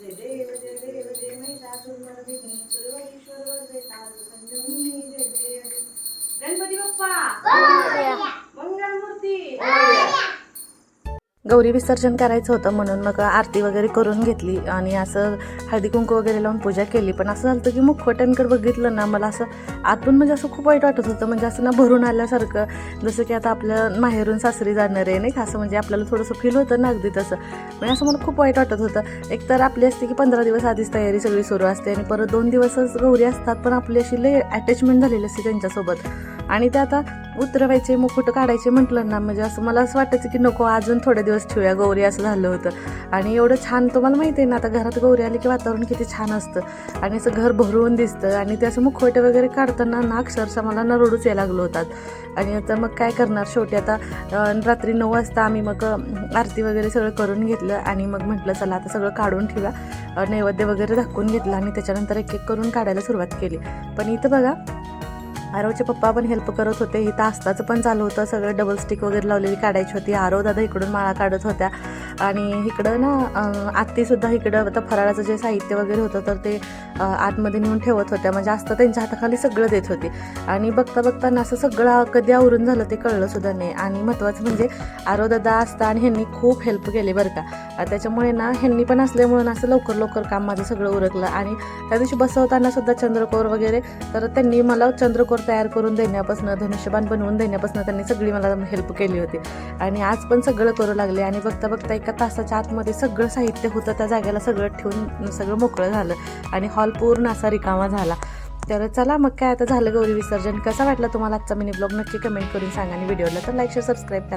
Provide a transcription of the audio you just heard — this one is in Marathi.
देव जय महिषासुरमर्दिनी सुरवरीश्वर वरदे ताज संजीवनी जय जय गणपती बाप्पा मंगलमूर्ती। गौरी विसर्जन करायचं होतं म्हणून मग आरती वगैरे करून घेतली आणि असं हळदी कुंकू वगैरे लावून पूजा केली. पण असं झालं की मुखवट्यांकडे बघितलं ना मला असं आतून म्हणजे असं खूप वाईट वाटत होतं. म्हणजे असं ना भरून आल्यासारखं, जसं की आता आपलं माहेरून सासरी जाणार आहे नाही का, असं म्हणजे आपल्याला थोडंसं फील होतं ना अगदी तसं. म्हणजे असं मला खूप वाईट वाटत होतं. एक तर आपली असते की 15 दिवस आधीच तयारी सगळी सुरू असते आणि परत 2 दिवसच गौरी असतात, पण आपली अशी लय अटॅचमेंट झालेली असते त्यांच्यासोबत. आणि ते आता उतरवायचे मुकुट काढायचे म्हटलं ना, म्हणजे असं मला असं वाटायचं की नको अजून थोडे दिवस ठेवूया गौरी, असं झालं होतं. आणि एवढं छान तुम्हाला माहिती आहे ना, आता घरात गौरी आली की वातावरण किती छान असतं आणि असं घर भरून दिसतं. आणि ते असं मुखवटे वगैरे काढताना ना अक्षरशः मला ना रडूच यायला लागलं होतात. आणि आता मग काय करणार, शेवटी आता रात्री 9 वाजता आम्ही मग आरती वगैरे सगळं करून घेतलं आणि मग म्हटलं चला आता सगळं काढून ठेवा, नैवेद्य वगैरे दाखवून घेतला आणि त्याच्यानंतर एक एक करून काढायला सुरुवात केली. पण इथं बघा आरवचे पप्पा पण हेल्प करत होते. इथं आस्ताचं पण चालू होतं, सगळं डबल स्टिक वगैरे लावलेली काढायची होती. आरव दादा इकडून माळा काढत होत्या आणि इकडं ना आत्तीसुद्धा इकडं आता फराळाचं जे साहित्य वगैरे होतं तर ते आतमध्ये नेऊन ठेवत होत्या. म्हणजे आस्ता त्यांच्या हाताखाली सगळं देत होती. आणि बघता बघताना असं सगळं कधी आवरून झालं ते कळलं सुद्धा नाही. आणि महत्त्वाचं म्हणजे आरव दादा आस्ता आणि ह्यांनी खूप हेल्प केली बरं का. त्याच्यामुळे ना ह्यांनी पण असल्यामुळे असं लवकर लवकर काम माझं सगळं उरकलं. आणि त्या दिवशी बसवताना सुद्धा चंद्रकोर वगैरे तर त्यांनी मला चंद्रकोर तयार करून देण्यापासून, धनुष्यबाण बनवून देण्यापासून त्यांनी सगळी मला हेल्प केली होती. आणि आज पण सगळं करू लागले. आणि बघता बघता एका तासाच्या आतमध्ये सगळं साहित्य होतं त्या जागेला सगळं ठेवून सगळं मोकळं झालं आणि हॉल पूर्ण असा रिकामा झाला. तर चला मग काय आता झालं गौरी विसर्जन. कसा वाटला तुम्हाला आजचा मिनी ब्लॉग नक्की कमेंट करून सांगा आणि व्हिडिओला तर लाईक शेअर सबस्क्राईब करा.